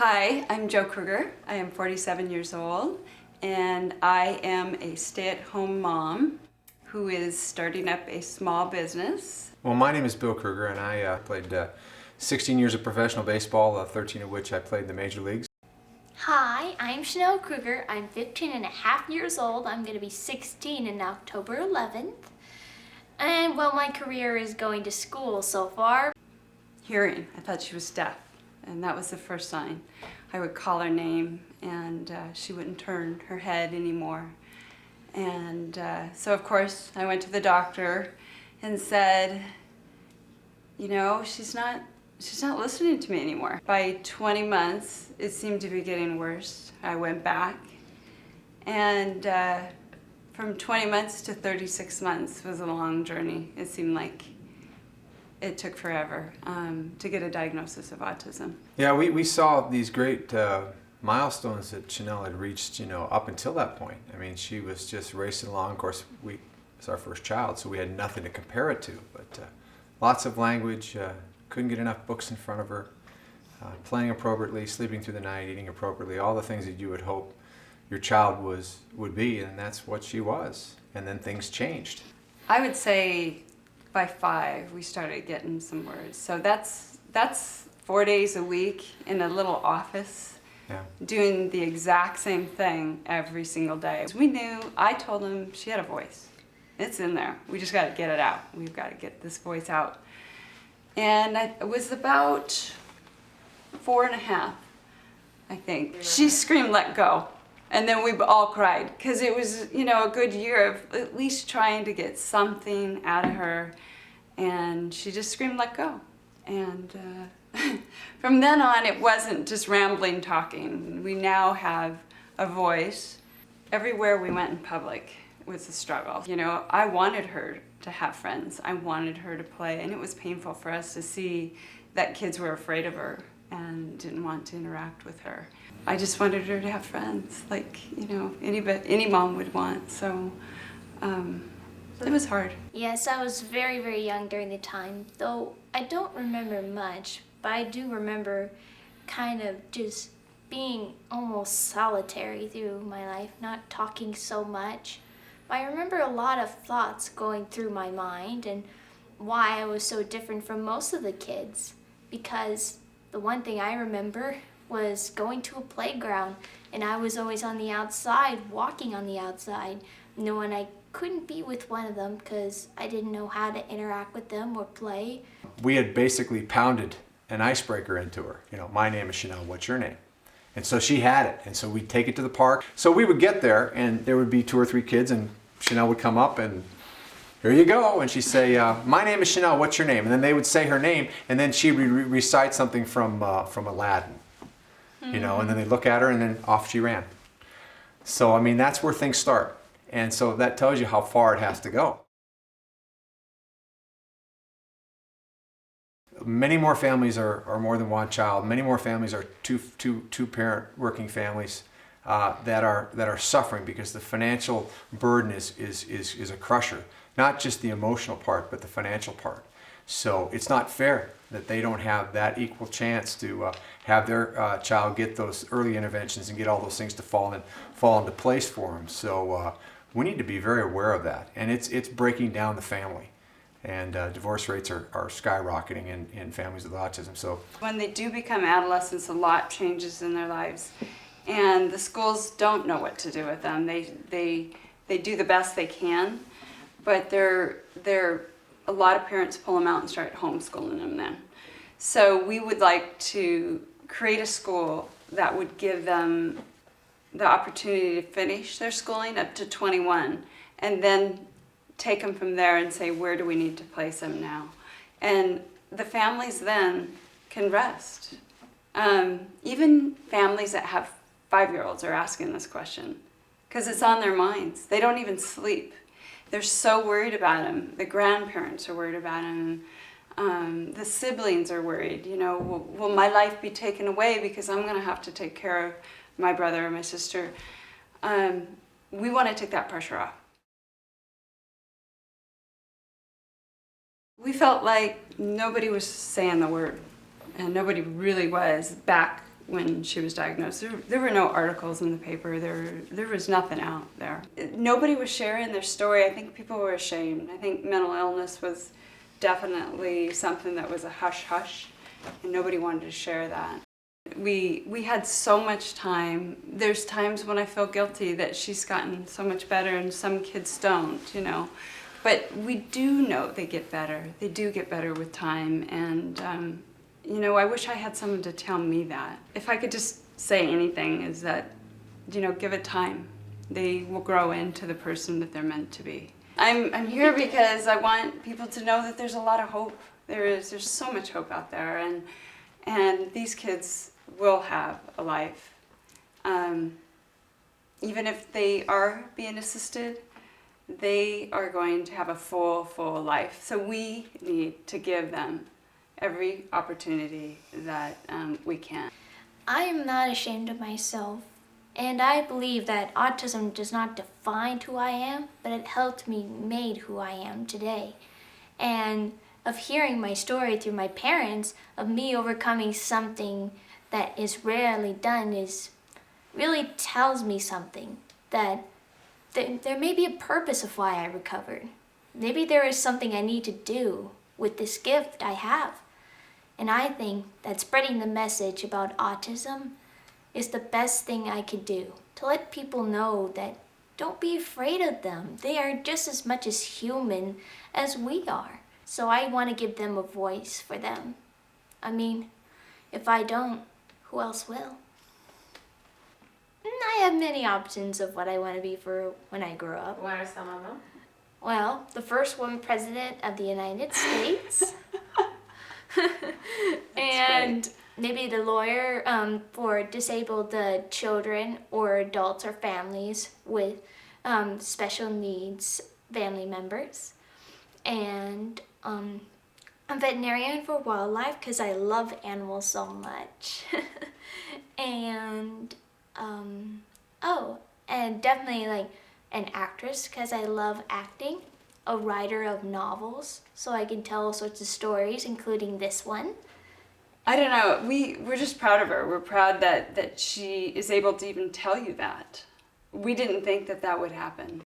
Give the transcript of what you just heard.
Hi, I'm Jo Krueger. I am 47 years old and I am a stay-at-home mom who is starting up a small business. Well, my name is Bill Krueger and I played 16 years of professional baseball, 13 of which I played in the major leagues. Hi, I'm Jo Krueger. I'm 15 and a half years old. I'm going to be 16 in October 11th. And well, my career is going to school so far. Hearing. I thought she was deaf, and that was the first sign. I would call her name and she wouldn't turn her head anymore. And so of course I went to the doctor and said, you know, she's not listening to me anymore. By 20 months, it seemed to be getting worse. I went back, and from 20 months to 36 months was a long journey. It seemed like it took forever to get a diagnosis of autism. Yeah, we saw these great milestones that Chanel had reached, you know, up until that point. I mean, she was just racing along. Of course, it was our first child, so we had nothing to compare it to, but lots of language, couldn't get enough books in front of her, playing appropriately, sleeping through the night, eating appropriately, all the things that you would hope your child would be, and that's what she was. And then things changed. I would say by 5 we started getting some words. So that's 4 days a week in a little office, yeah, doing the exact same thing every single day. We knew, I told him she had a voice. It's in there. We just got to get it out. We've got to get this voice out. And it was about 4.5, I think. She screamed, "Let go." And then we all cried because it was, you know, a good year of at least trying to get something out of her. And she just screamed, "Let go." And from then on, it wasn't just rambling talking. We now have a voice. Everywhere we went in public was a struggle. You know, I wanted her to have friends. I wanted her to play, and it was painful for us to see that kids were afraid of her and didn't want to interact with her. I just wanted her to have friends, like, you know, any mom would want. So it was hard. Yes, I was very, very young during the time, though I don't remember much, but I do remember kind of just being almost solitary through my life, not talking so much. But I remember a lot of thoughts going through my mind and why I was so different from most of the kids. Because the one thing I remember was going to a playground, and I was always on the outside, walking on the outside, knowing I couldn't be with one of them because I didn't know how to interact with them or play. We had basically pounded an icebreaker into her. You know, my name is Chanel, what's your name? And so she had it, and so we'd take it to the park. So we would get there, and there would be 2 or 3 kids, and Chanel would come up, and here you go, and she'd say, my name is Chanel, what's your name? And then they would say her name, and then she would recite something from Aladdin, you know, and then they'd look at her, and then off she ran. So, I mean, that's where things start. And so that tells you how far it has to go. Many more families are more than one child. Many more families are two-parent working families that are suffering because the financial burden is a crusher. Not just the emotional part, but the financial part. So it's not fair that they don't have that equal chance to have their child get those early interventions and get all those things to fall into place for them. So we need to be very aware of that, and it's breaking down the family. And divorce rates are skyrocketing in families with autism. So when they do become adolescents, a lot changes in their lives, and the schools don't know what to do with them. They do the best they can, but a lot of parents pull them out and start homeschooling them then. So we would like to create a school that would give them the opportunity to finish their schooling up to 21, and then take them from there and say, where do we need to place them now? And the families then can rest. Even families that have 5-year-olds are asking this question because it's on their minds. They don't even sleep. They're so worried about him. The grandparents are worried about him. The siblings are worried. You know, will my life be taken away because I'm going to have to take care of my brother or my sister? We want to take that pressure off. We felt like nobody was saying the word, and nobody really was back when she was diagnosed. There were no articles in the paper. There was nothing out there. Nobody was sharing their story. I think people were ashamed. I think mental illness was definitely something that was a hush-hush, and nobody wanted to share that. We had so much time. There's times when I feel guilty that she's gotten so much better and some kids don't, you know. But we do know they get better. They do get better with time, and you know, I wish I had someone to tell me that. If I could just say anything, is that, you know, give it time. They will grow into the person that they're meant to be. I'm here because I want people to know that there's a lot of hope. There's so much hope out there, and these kids will have a life. Even if they are being assisted, they are going to have a full life. So we need to give them every opportunity that we can. I am not ashamed of myself, and I believe that autism does not define who I am, but it helped me made who I am today. And of hearing my story through my parents, of me overcoming something that is rarely done, is really tells me something, that there may be a purpose of why I recovered. Maybe there is something I need to do with this gift I have. And I think that spreading the message about autism is the best thing I could do, to let people know that don't be afraid of them. They are just as much as human as we are. So I want to give them a voice for them. I mean, if I don't, who else will? I have many options of what I want to be for when I grow up. What are some of them? Well, the first woman president of the United States. And maybe the lawyer for disabled children or adults or families with special needs family members. And a veterinarian for wildlife because I love animals so much. And and definitely like an actress because I love acting. A writer of novels, so I can tell all sorts of stories, including this one. I don't know, we're just proud of her. We're proud that she is able to even tell you that. We didn't think that would happen.